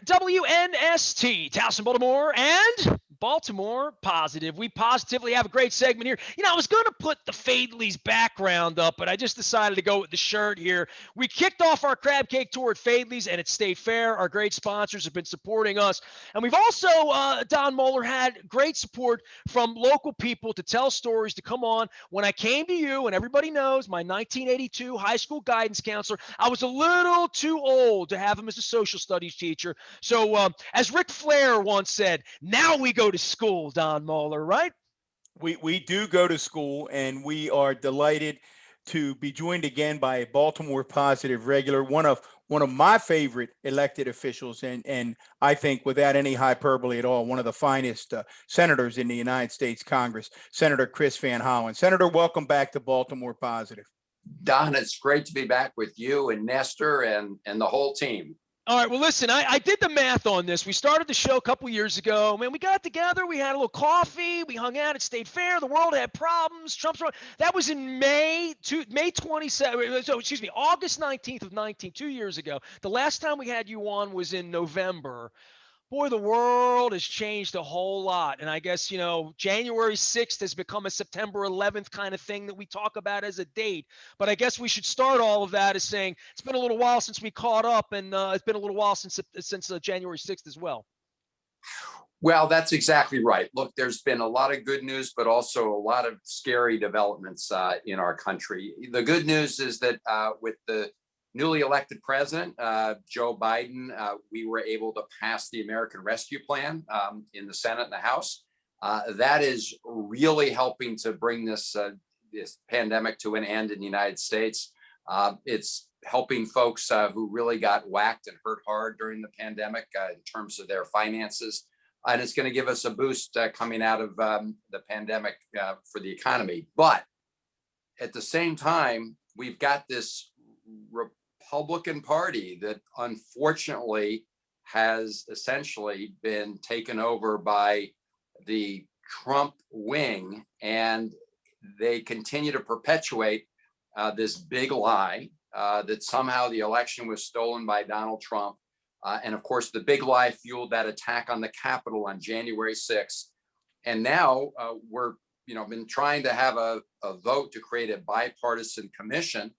WNST, Towson, Baltimore, and Baltimore Positive. We positively have a great segment here. I was going to put the Fadley's background up, but I just decided to go with the shirt here. We kicked off our crab cake tour at Fadley's and at State Fair. Our great sponsors have been supporting us. And we've also, Don Moeller, had great support from local people to tell stories, to come on. When I came to you, and everybody knows, my 1982 high school guidance counselor, I was a little too old to have him as a social studies teacher. So as Ric Flair once said, now we go to school, Don Moeller, right? We do go to school, and we are delighted to be joined again by a Baltimore Positive regular, one of my favorite elected officials, and I think, without any hyperbole at all, one of the finest senators in the United States Congress, Senator Chris Van Hollen. Senator, welcome back to Baltimore Positive. Don, it's great to be back with you and Nestor and the whole team. All right, well, listen, I did the math on this. We started the show a couple years ago. Man, we got together. We had a little coffee. We hung out at State Fair. The world had problems. That was in May 27th. So, excuse me, August 19th of 19, 2 years ago. The last time we had you on was in November. Boy, the world has changed a whole lot. And I guess, January 6th has become a September 11th kind of thing that we talk about as a date. But I guess we should start all of that as saying it's been a little while since we caught up, and it's been a little while since January 6th as well. Well, that's exactly right. Look, there's been a lot of good news, but also a lot of scary developments in our country. The good news is that with the newly elected president, Joe Biden, we were able to pass the American Rescue Plan in the Senate and the House. That is really helping to bring this pandemic to an end in the United States. It's helping folks who really got whacked and hurt hard during the pandemic in terms of their finances. And it's going to give us a boost coming out of the pandemic for the economy. But at the same time, we've got this Republican Party that unfortunately has essentially been taken over by the Trump wing, and they continue to perpetuate this big lie that somehow the election was stolen by Donald Trump. And of course, the big lie fueled that attack on the Capitol on January 6th. And now we're, been trying to have a vote to create a bipartisan commission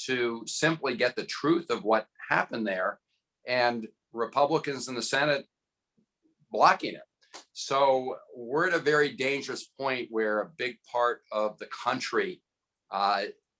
to simply get the truth of what happened there, and Republicans in the Senate blocking it. So we're at a very dangerous point where a big part of the country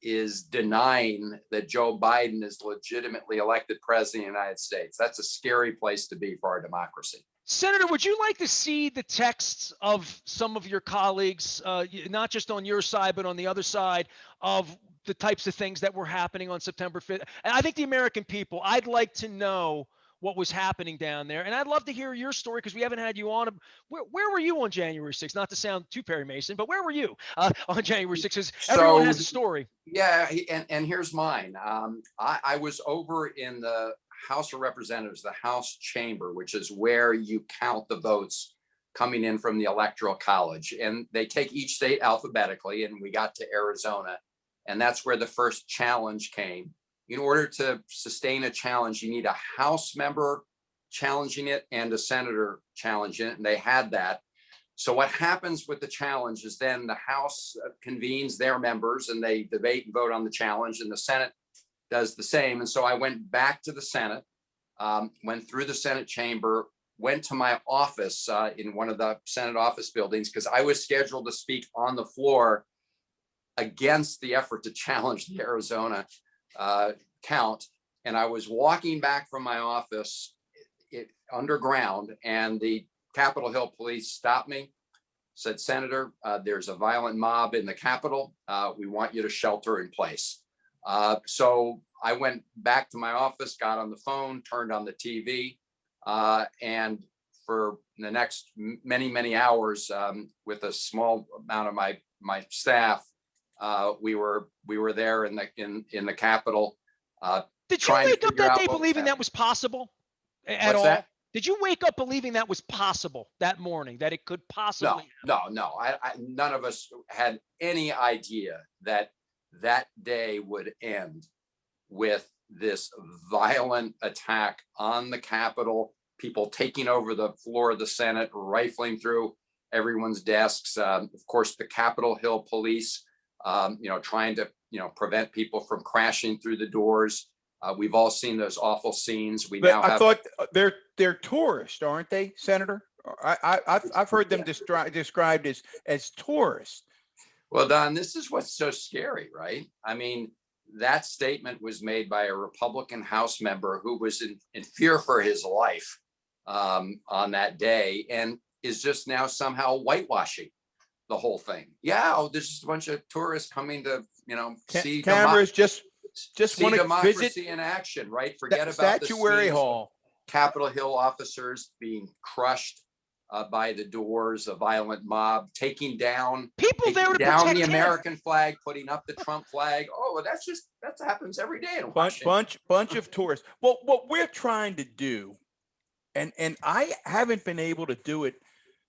is denying that Joe Biden is legitimately elected president of the United States. That's a scary place to be for our democracy. Senator, would you like to see the texts of some of your colleagues, not just on your side, but on the other side, of the types of things that were happening on September 5th? And I think the American people, I'd like to know what was happening down there. And I'd love to hear your story, because we haven't had you on. Where were you on January 6th? Not to sound too Perry Mason, but where were you on January 6th? Because everyone has a story. Yeah, and here's mine. I was over in the House of Representatives, the House chamber, which is where you count the votes coming in from the Electoral College. And they take each state alphabetically, and we got to Arizona. And that's where the first challenge came. In order to sustain a challenge, you need a House member challenging it and a senator challenging it, and they had that. So what happens with the challenge is then the House convenes their members, and they debate and vote on the challenge, and the Senate does the same. And so I went back to the Senate, went through the Senate chamber, went to my office in one of the Senate office buildings, because I was scheduled to speak on the floor against the effort to challenge the Arizona count. And I was walking back from my office underground, and the Capitol Hill police stopped me, said, "Senator, there's a violent mob in the Capitol. We want you to shelter in place." So I went back to my office, got on the phone, turned on the TV, and for the next many hours, with a small amount of my staff, we were there in the Capitol. Did you wake up that day believing that was possible at all? That? Did you wake up believing that was possible that morning, that it could possibly? No. None of us had any idea that day would end with this violent attack on the Capitol, people taking over the floor of the Senate, rifling through everyone's desks. Of course, the Capitol Hill police, trying to, prevent people from crashing through the doors. We've all seen those awful scenes. I thought they're tourists, aren't they, Senator? I've heard them described as tourists. Well, Don, this is what's so scary, right? I mean, that statement was made by a Republican House member who was in fear for his life on that day, and is just now somehow whitewashing the whole thing. Yeah, there's just a bunch of tourists coming to, see cameras, just want to democracy visit in action, right? Forget about Statuary Hall. Capitol Hill officers being crushed by the doors, a violent mob taking down people there to down protect the him. American flag, putting up the Trump flag. Oh, well, that happens every day in Washington. Bunch of tourists. Well, what we're trying to do, and I haven't been able to do it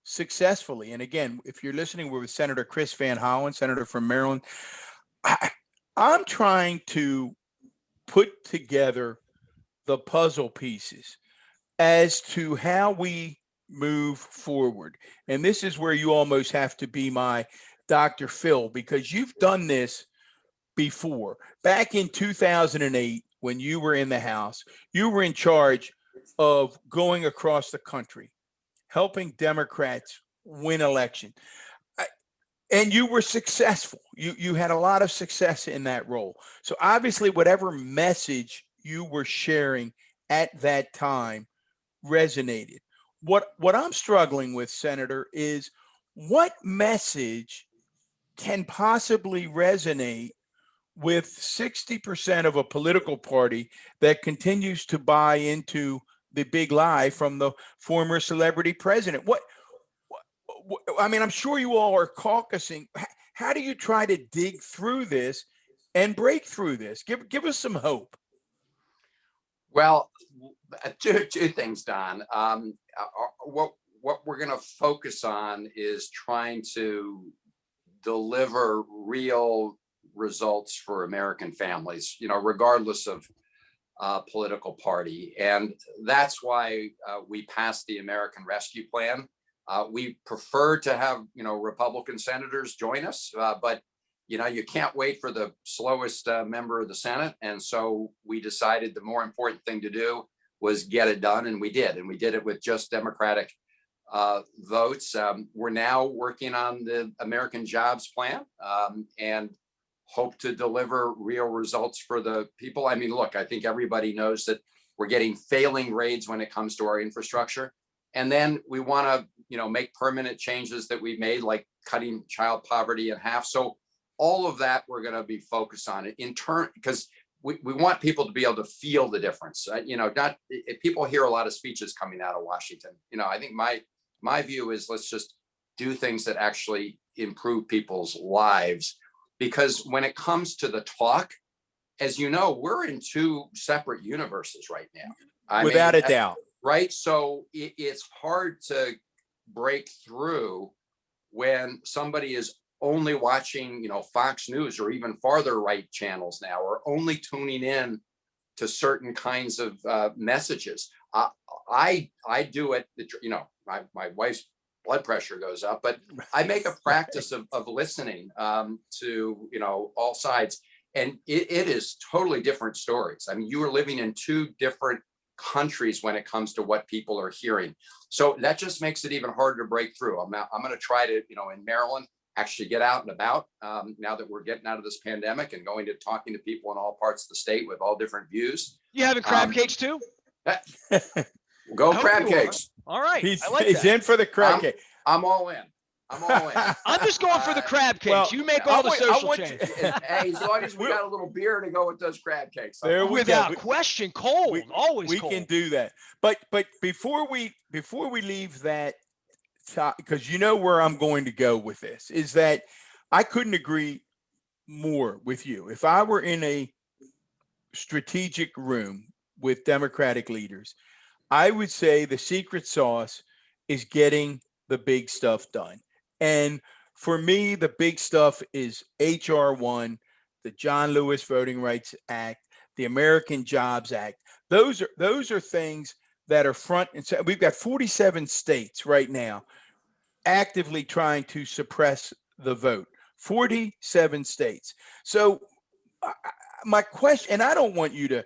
successfully. And again, if you're listening, we're with Senator Chris Van Hollen, Senator from Maryland. I'm trying to put together the puzzle pieces as to how we move forward. And this is where you almost have to be my Dr. Phil, because you've done this before. Back in 2008, when you were in the House, you were in charge of going across the country, helping Democrats win election. And you were successful. You had a lot of success in that role. So obviously, whatever message you were sharing at that time resonated. What I'm struggling with, Senator, is what message can possibly resonate with 60% of a political party that continues to buy into the big lie from the former celebrity president? I mean, I'm sure you all are caucusing. How do you try to dig through this and break through this? Give us some hope. Well, two things, Don. What we're going to focus on is trying to deliver real results for American families, regardless of political party. And that's why we passed the American Rescue Plan. We prefer to have, Republican senators join us, but you can't wait for the slowest member of the Senate. And so we decided the more important thing to do was get it done. And we did. And we did it with just Democratic votes. We're now working on the American Jobs Plan and hope to deliver real results for the people. I mean, look, I think everybody knows that we're getting failing grades when it comes to our infrastructure. And then we want to, make permanent changes that we've made, like cutting child poverty in half. So all of that we're going to be focused on it in turn, because we want people to be able to feel the difference. Not if people hear a lot of speeches coming out of Washington. I think my view is let's just do things that actually improve people's lives, because when it comes to the talk, as you know, we're in two separate universes right now. Without a doubt. Right. So it's hard to break through when somebody is only watching, Fox News or even farther right channels now, or only tuning in to certain kinds of messages. I do it, my wife's blood pressure goes up, but I make a practice of listening to, all sides. And it is totally different stories. I mean, you are living in two different countries when it comes to what people are hearing. So that just makes it even harder to break through. I'm going to try to, in Maryland, actually get out and about now that we're getting out of this pandemic and going to talking to people in all parts of the state with all different views. You having crab cakes too? Go crab cakes. All right. He's in for the crab cake. I'm all in. I'm just going for the crab cakes. Well, you make all the social change. Hey, as long as we got a little beer to go with those crab cakes. Without question, cold. Always we cold. can do that. But before we leave that, because where I'm going to go with this is that I couldn't agree more with you. If I were in a strategic room with Democratic leaders, I would say the secret sauce is getting the big stuff done. And for me, the big stuff is HR 1, the John Lewis Voting Rights Act, the American Jobs Act. Those are things that are front and center. We've got 47 states right now actively trying to suppress the vote. 47 states. So my question, and I don't want you to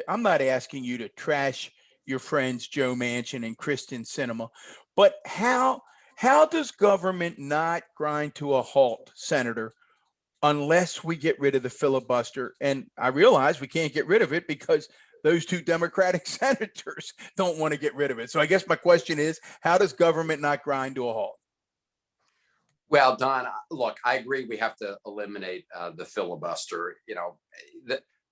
I'm not asking you to trash your friends Joe Manchin and Kristen Sinema, but how does government not grind to a halt, Senator, unless we get rid of the filibuster? And I realize we can't get rid of it because those two Democratic senators don't want to get rid of it. So I guess my question is, how does government not grind to a halt? Well, Don, look, I agree. We have to eliminate the filibuster. You know,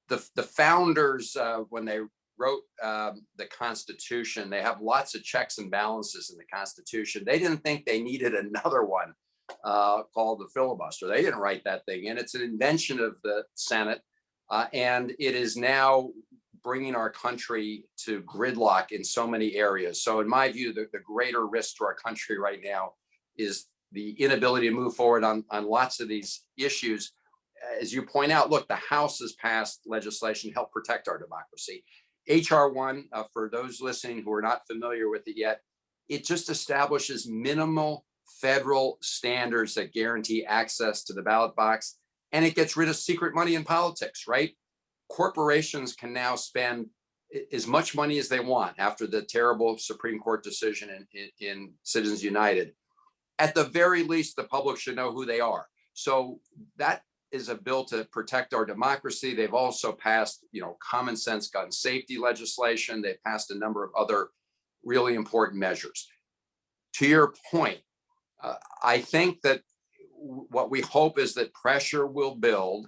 the founders, when they wrote the Constitution, they have lots of checks and balances in the Constitution. They didn't think they needed another one called the filibuster. They didn't write that thing in. It's an invention of the Senate, and it is now bringing our country to gridlock in so many areas. So in my view, the greater risk to our country right now is the inability to move forward on lots of these issues. As you point out, look, the House has passed legislation to help protect our democracy. HR 1, for those listening who are not familiar with it yet, it just establishes minimal federal standards that guarantee access to the ballot box, and it gets rid of secret money in politics, right? Corporations can now spend as much money as they want after the terrible Supreme Court decision in Citizens United. At the very least, the public should know who they are. So that is a bill to protect our democracy. They've also passed, common sense gun safety legislation. They've passed a number of other really important measures. To your point, I think that what we hope is that pressure will build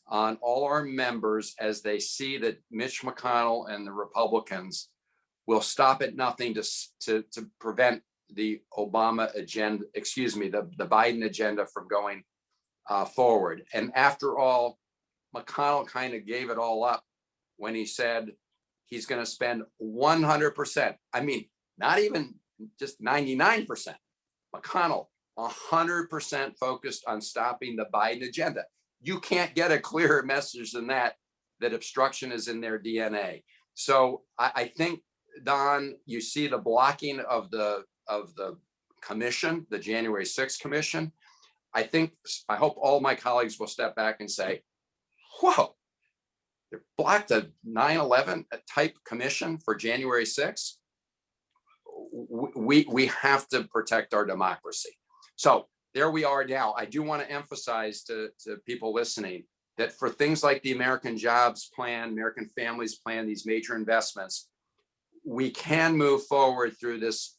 on all our members as they see that Mitch McConnell and the Republicans will stop at nothing to prevent the Obama agenda, the Biden agenda from going forward. And after all, McConnell kind of gave it all up when he said he's going to spend 100%. I mean, not even just 99%. McConnell, 100% focused on stopping the Biden agenda. You can't get a clearer message than that obstruction is in their DNA. So I think, Don, you see the blocking of the commission, the January 6th commission. I hope all my colleagues will step back and say, whoa, they blocked a 9/11 type commission for January 6th. We have to protect our democracy. So there we are now. I do want to emphasize to people listening that for things like the American Jobs Plan, American Families Plan, these major investments, we can move forward through this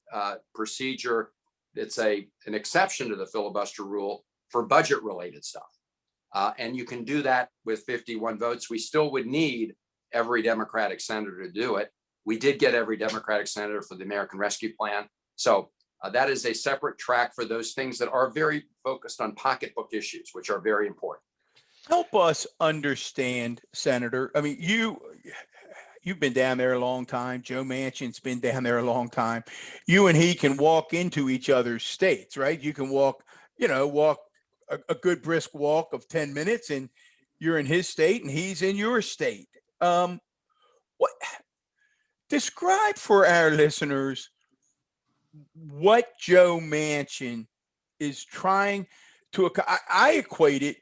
procedure. It's an exception to the filibuster rule for budget related stuff. And you can do that with 51 votes. We still would need every Democratic senator to do it. We did get every Democratic senator for the American Rescue Plan. So that is a separate track for those things that are very focused on pocketbook issues, which are very important. Help us understand, Senator. I mean, you've been down there a long time. Joe Manchin's been down there a long time. You and he can walk into each other's states, right? You can walk a good brisk walk of 10 minutes and you're in his state and he's in your state. Describe for our listeners what Joe Manchin is trying to. I equate it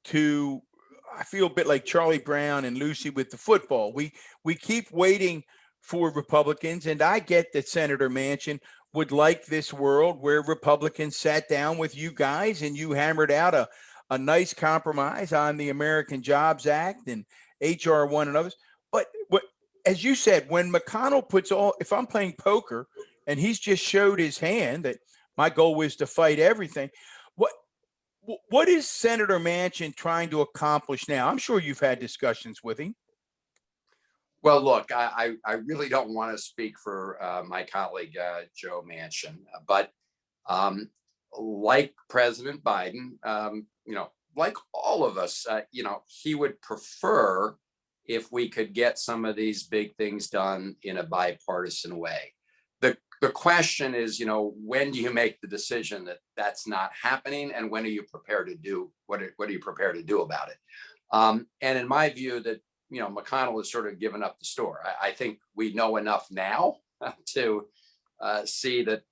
to, I feel a bit like Charlie Brown and Lucy with the football. We keep waiting for Republicans, and I get that Senator Manchin would like this world where Republicans sat down with you guys and you hammered out a nice compromise on the American Jobs Act and HR 1 and others. But as you said, when McConnell if I'm playing poker and he's just showed his hand that my goal was to fight everything, what is Senator Manchin trying to accomplish now? I'm sure you've had discussions with him. Well, look, I really don't want to speak for my colleague, Joe Manchin, but like President Biden, like all of us, he would prefer if we could get some of these big things done in a bipartisan way. The question is, when do you make the decision that that's not happening, and when are you prepared to do what are you prepared to do about it? And in my view, that McConnell has sort of given up the store. I think we know enough now to see that,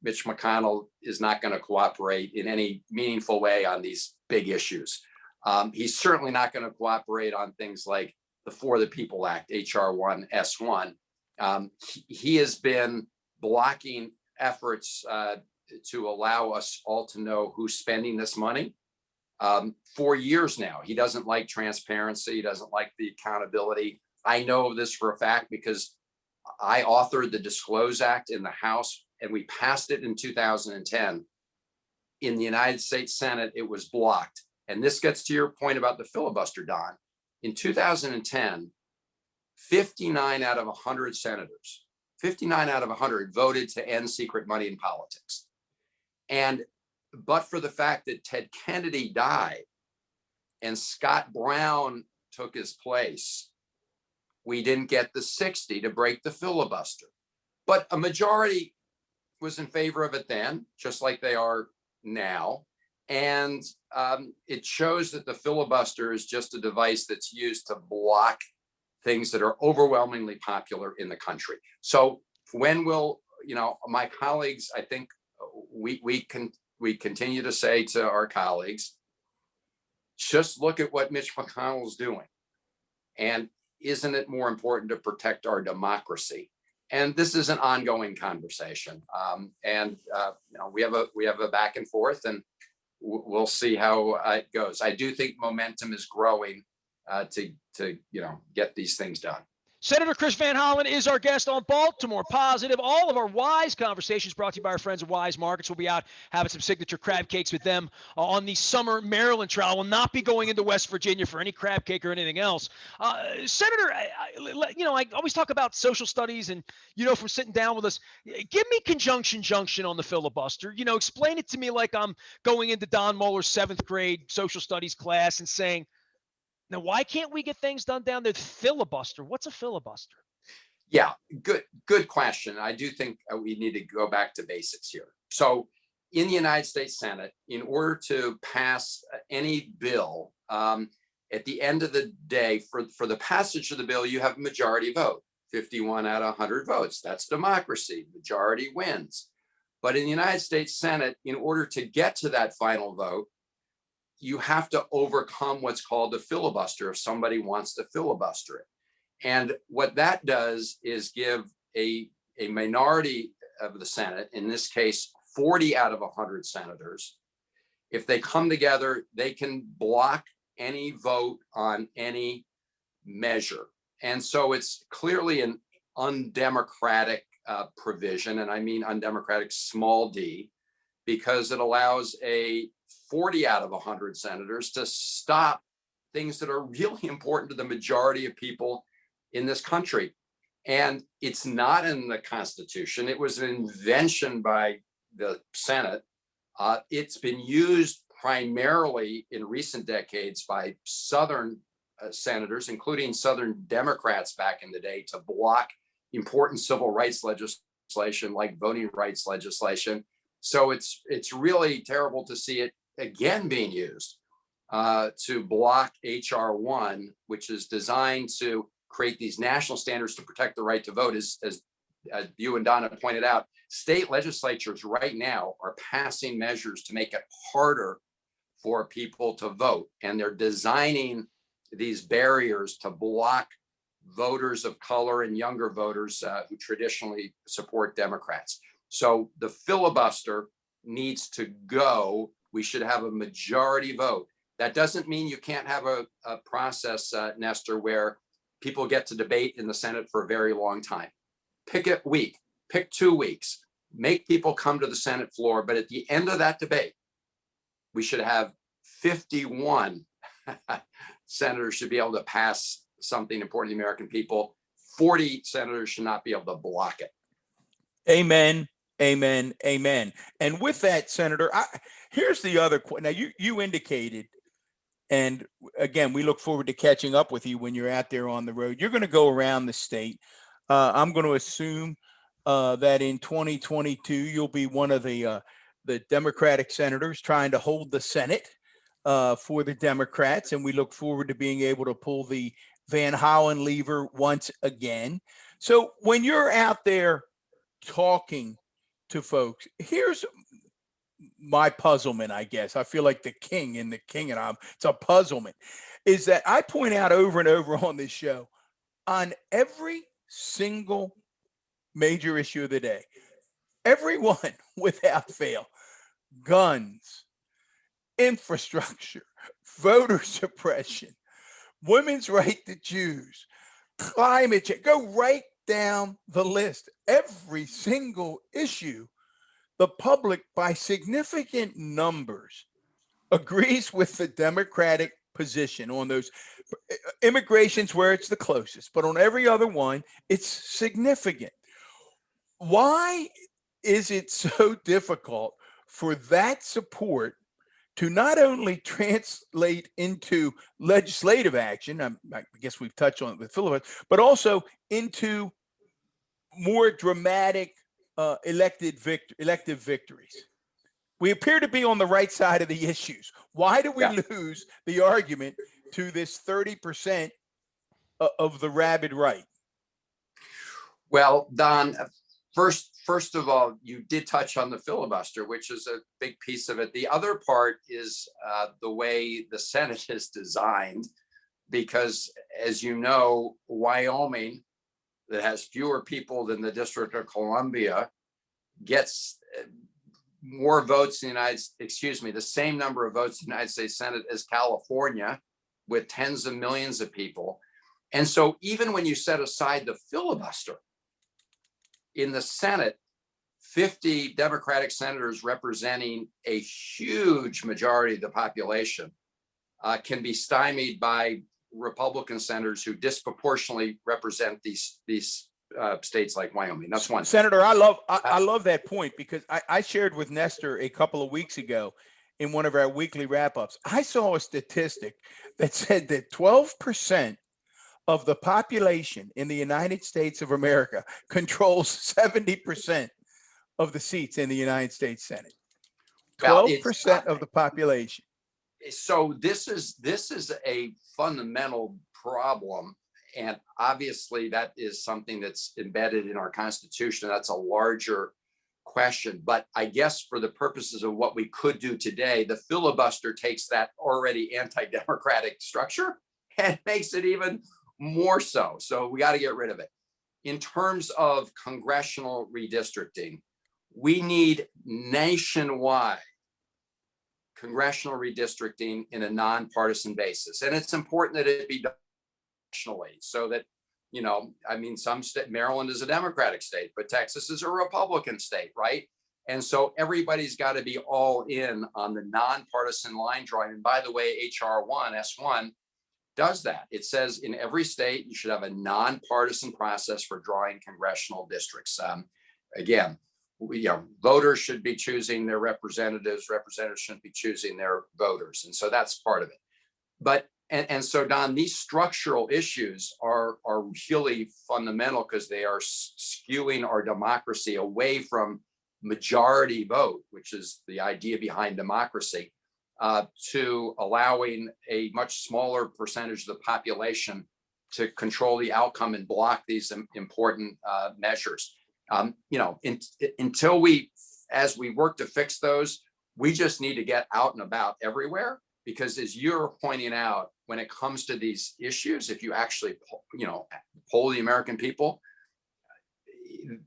Mitch McConnell is not going to cooperate in any meaningful way on these big issues. He's certainly not going to cooperate on things like the For the People Act, HR 1 S1. He has been blocking efforts to allow us all to know who's spending this money for years now. He doesn't like transparency. He doesn't like the accountability. I know this for a fact because I authored the Disclose Act in the House, and we passed it in 2010. In the United States Senate, it was blocked. And this gets to your point about the filibuster, Don. In 2010, 59 out of 100 senators, 59 out of 100 voted to end secret money in politics. But for the fact that Ted Kennedy died and Scott Brown took his place, we didn't get the 60 to break the filibuster. But a majority was in favor of it then, just like they are now. And it shows that the filibuster is just a device that's used to block things that are overwhelmingly popular in the country. So when will, my colleagues, I think we continue to say to our colleagues, just look at what Mitch McConnell's doing. And isn't it more important to protect our democracy? And this is an ongoing conversation. We have a back and forth, and we'll see how it goes. I do think momentum is growing to get these things done. Senator Chris Van Hollen is our guest on Baltimore Positive. All of our Wise conversations brought to you by our friends at Wise Markets. We'll be out having some signature crab cakes with them on the summer Maryland trial. We'll not be going into West Virginia for any crab cake or anything else. Senator, I always talk about social studies, and, from sitting down with us, give me conjunction junction on the filibuster. Explain it to me like I'm going into Don Muller's 7th grade social studies class and saying, now, why can't we get things done down there? Filibuster. What's a filibuster? Yeah, good question. I do think we need to go back to basics here. So in the United States Senate, in order to pass any bill, at the end of the day, for the passage of the bill, you have a majority vote, 51 out of 100 votes. That's democracy. Majority wins. But in the United States Senate, in order to get to that final vote, you have to overcome what's called the filibuster if somebody wants to filibuster it. And what that does is give a minority of the Senate, in this case, 40 out of 100 senators, if they come together, they can block any vote on any measure. And so it's clearly an undemocratic provision, and I mean undemocratic small d, because it allows a 40 out of 100 senators to stop things that are really important to the majority of people in this country. And it's not in the Constitution. It was an invention by the Senate. It's been used primarily in recent decades by Southern senators, including Southern Democrats back in the day, to block important civil rights legislation like voting rights legislation. So it's really terrible to see it again being used to block HR 1, which is designed to create these national standards to protect the right to vote. As you and Donna pointed out, state legislatures right now are passing measures to make it harder for people to vote. And they're designing these barriers to block voters of color and younger voters who traditionally support Democrats. So the filibuster needs to go. We should have a majority vote. That doesn't mean you can't have a process, Nestor, where people get to debate in the Senate for a very long time. Pick a week, pick 2 weeks, make people come to the Senate floor. But at the end of that debate, we should have 51 senators should be able to pass something important to the American people. 40 senators should not be able to block it. Amen. Amen. Amen. And with that, Senator, here's the other question. Now, you indicated, and again, we look forward to catching up with you when you're out there on the road. You're going to go around the state. I'm going to assume that in 2022, you'll be one of the Democratic senators trying to hold the Senate for the Democrats. And we look forward to being able to pull the Van Hollen lever once again. So when you're out there talking to folks, here's my puzzlement, I guess. I feel like the king in the king and I'm, it's a puzzlement, is that I point out over and over on this show on every single major issue of the day, everyone without fail, guns, infrastructure, voter suppression, women's right to choose, climate change, go right down the list. Every single issue, the public by significant numbers agrees with the Democratic position on those. Immigration's where it's the closest, but on every other one, it's significant. Why is it so difficult for that support to not only translate into legislative action? I guess we've touched on it with filibuster, but also into more dramatic elective victories. We appear to be on the right side of the issues. Why do we lose the argument to this 30% of the rabid right? Well, Don, first of all, you did touch on the filibuster, which is a big piece of it. The other part is the way the Senate is designed, because as you know, Wyoming, that has fewer people than the District of Columbia, gets more votes in the the same number of votes in the United States Senate as California, with tens of millions of people. And so even when you set aside the filibuster, in the Senate, 50 Democratic senators representing a huge majority of the population can be stymied by Republican senators who disproportionately represent these states like Wyoming. That's one. Senator, I love that point, because I shared with Nestor a couple of weeks ago in one of our weekly wrap-ups. I saw a statistic that said that 12% of the population in the United States of America controls 70% of the seats in the United States Senate. 12% of the population. So this is a fundamental problem, and obviously that is something that's embedded in our Constitution. That's a larger question, but I guess for the purposes of what we could do today, the filibuster takes that already anti-democratic structure and makes it even more so. So we got to get rid of it. In terms of congressional redistricting, we need nationwide congressional redistricting in a nonpartisan basis. And it's important that it be done nationally, so that, some state, Maryland is a Democratic state, but Texas is a Republican state, right? And so everybody's got to be all in on the nonpartisan line drawing. And by the way, S1 does that. It says in every state, you should have a nonpartisan process for drawing congressional districts. Again, voters should be choosing their representatives. Representatives shouldn't be choosing their voters. And so that's part of it. But, and so Don, these structural issues are really fundamental, because they are skewing our democracy away from majority vote, which is the idea behind democracy, to allowing a much smaller percentage of the population to control the outcome and block these important measures. Until as we work to fix those, we just need to get out and about everywhere, because as you're pointing out, when it comes to these issues, if you actually, poll the American people,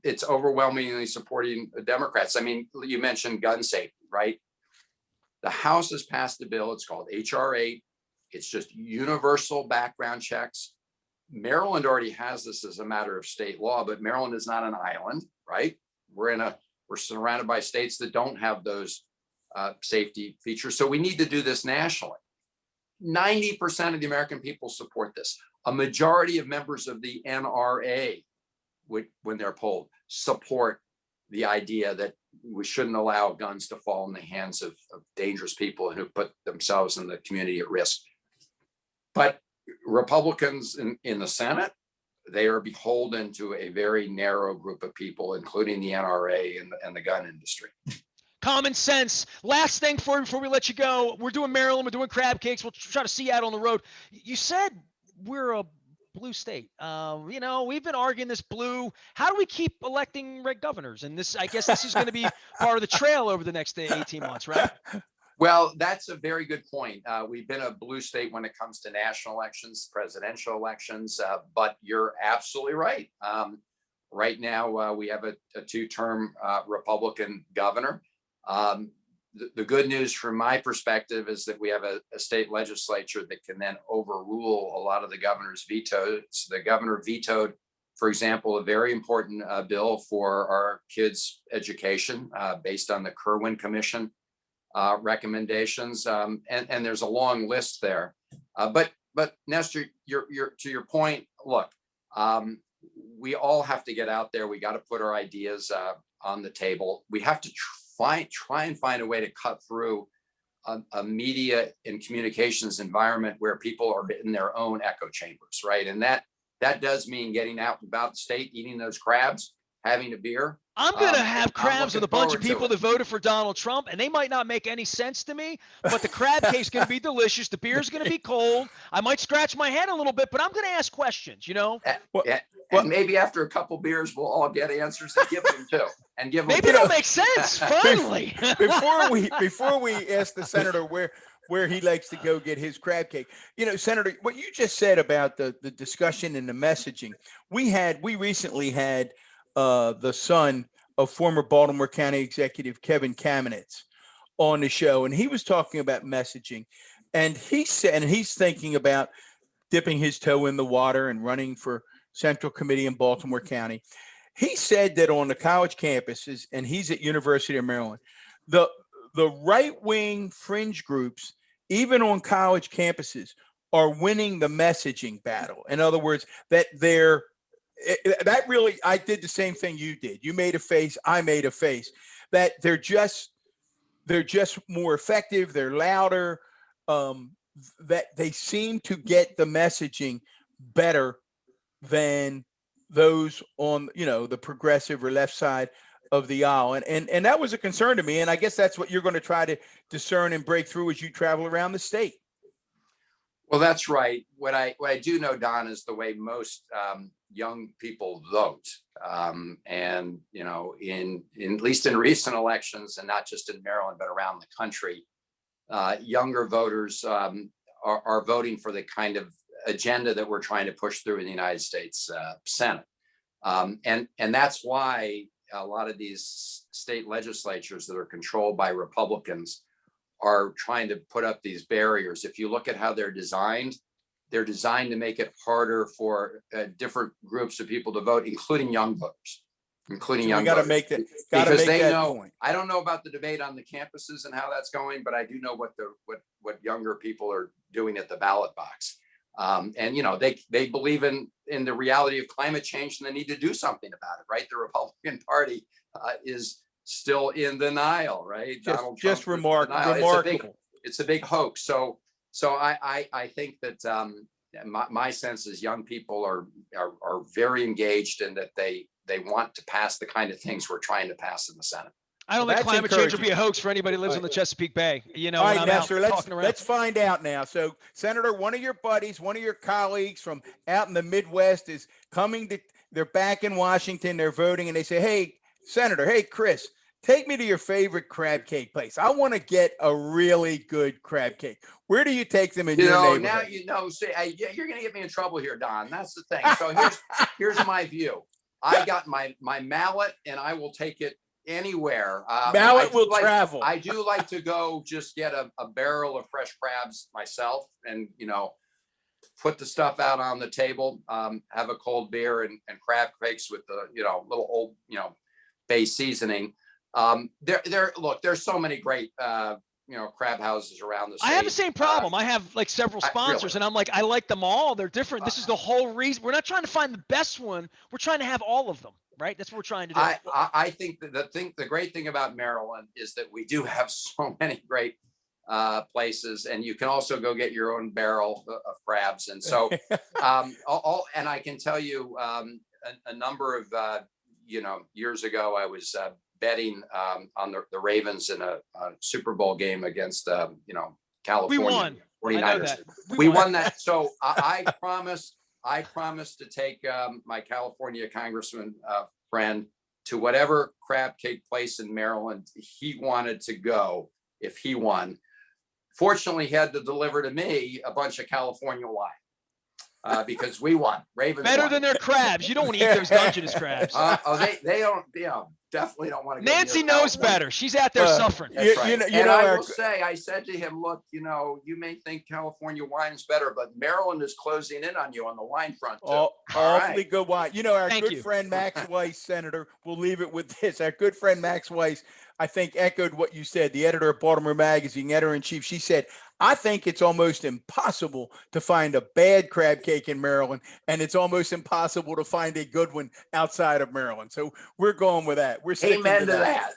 it's overwhelmingly supporting the Democrats. I mean, you mentioned gun safety, right? The House has passed a bill. It's called H.R. 8. It's just universal background checks. Maryland already has this as a matter of state law, but Maryland is not an island, right? We're surrounded by states that don't have those safety features. So we need to do this nationally. 90% of the American people support this. A majority of members of the NRA, when they're polled, support the idea that we shouldn't allow guns to fall in the hands of dangerous people who put themselves and the community at risk. But Republicans in the Senate, they are beholden to a very narrow group of people, including the NRA and the gun industry. Common sense. Last thing before we let you go, we're doing Maryland, we're doing crab cakes. We'll try to see you out on the road. You said we're a blue state. We've been arguing this blue. How do we keep electing red governors? And I guess this is going to be part of the trail over the next 18 months, right? Well, that's a very good point. We've been a blue state when it comes to national elections, presidential elections, but you're absolutely right. Right now, we have a two-term Republican governor. The good news from my perspective is that we have a state legislature that can then overrule a lot of the governor's vetoes. The governor vetoed, for example, a very important bill for our kids' education based on the Kirwan Commission recommendations, and there's a long list there. But Nestor, to your point, look, we all have to get out there. We got to put our ideas on the table. We have to try and find a way to cut through a media and communications environment where people are in their own echo chambers, right? And that does mean getting out and about the state, eating those crabs, having a beer. I'm going to have crabs with a bunch of people that voted for Donald Trump, and they might not make any sense to me, but the crab cake is going to be delicious. The beer is going to be cold. I might scratch my head a little bit, but I'm going to ask questions, And maybe after a couple beers, we'll all get answers and give them too. And give them. Maybe it'll make sense, finally. Before we ask the senator where he likes to go get his crab cake, Senator, what you just said about the discussion and the messaging, we recently had the son of former Baltimore County Executive Kevin Kamenetz on the show, and he was talking about messaging, and he said, and he's thinking about dipping his toe in the water and running for Central Committee in Baltimore County. He said that on the college campuses, and he's at University of Maryland, the right-wing fringe groups, even on college campuses, are winning the messaging battle. In other words, that I did the same thing you did. You made a face, I made a face. That they're just more effective. They're louder. That they seem to get the messaging better than those on the progressive or left side of the aisle. And that was a concern to me. And I guess that's what you're going to try to discern and break through as you travel around the state. Well, that's right. What I do know, Don, is the way most young people vote, and in at least in recent elections, and not just in Maryland but around the country, younger voters are voting for the kind of agenda that we're trying to push through in the United States Senate, and that's why a lot of these state legislatures that are controlled by Republicans are trying to put up these barriers. If you look at how they're designed to make it harder for different groups of people to vote, including young voters. Because they know. Point. I don't know about the debate on the campuses and how that's going, but I do know what younger people are doing at the ballot box. And they believe in the reality of climate change, and they need to do something about it. Right? The Republican Party is still in denial, right? Just remarkable. It's a big hoax. So I think that my sense is young people are very engaged, and that they want to pass the kind of things we're trying to pass in the Senate. I don't think climate change will be a hoax for anybody who lives in the Chesapeake Bay. All right, Nestor, let's find out now. So, Senator, one of your buddies, one of your colleagues from out in the Midwest is they're back in Washington, they're voting, and they say, hey, Senator, hey, Chris, take me to your favorite crab cake place. I want to get a really good crab cake. Where do you take them in your neighborhood? Now, you're going to get me in trouble here, Don. That's the thing. So here's my view. I got my mallet, and I will take it anywhere. Mallet will travel. I do like to go just get a barrel of fresh crabs myself, and put the stuff out on the table, have a cold beer and crab cakes with the little old bay seasoning. There's so many great crab houses around the state. I have the same problem. I have like several sponsors, and I'm like, I like them all. They're different. This is the whole reason. We're not trying to find the best one. We're trying to have all of them, right? That's what we're trying to do. I think that the great thing about Maryland is that we do have so many great places, and you can also go get your own barrel of crabs. And so, and I can tell you, a number of years ago, I was betting on the Ravens in a Super Bowl game against California. We won. 49ers. We won that. So I promise I promised to take my California congressman friend to whatever crab cake place in Maryland he wanted to go if he won. Fortunately, he had to deliver to me a bunch of California wine because we won. Ravens Better won. than their crabs. You don't want to eat those Dungeness crabs. They don't, definitely don't want to go. Nancy knows better. She's out there suffering. That's right. I will say, I said to him, look, you may think California wine's better, but Maryland is closing in on you on the wine front. Too. Awfully good wine. Our Thank good you. friend Max Weiss, Senator, we'll leave it with this. Our good friend Max Weiss, I think, echoed what you said. The editor of Baltimore Magazine, editor-in-chief, she said, I think it's almost impossible to find a bad crab cake in Maryland, and it's almost impossible to find a good one outside of Maryland. So we're going with that. We're sticking Amen to that.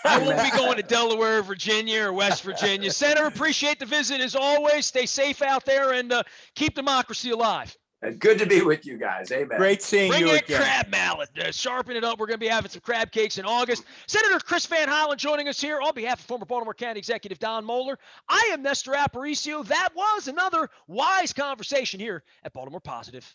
I won't be going to Delaware, Virginia, or West Virginia. Senator, appreciate the visit as always. Stay safe out there and keep democracy alive. Good to be with you guys. Amen. Great seeing Bring you that again. crab mallet. Sharpen it up. We're going to be having some crab cakes in August. Senator Chris Van Hollen joining us here on behalf of former Baltimore County Executive Don Moeller. I am Nestor Aparicio. That was another wise conversation here at Baltimore Positive.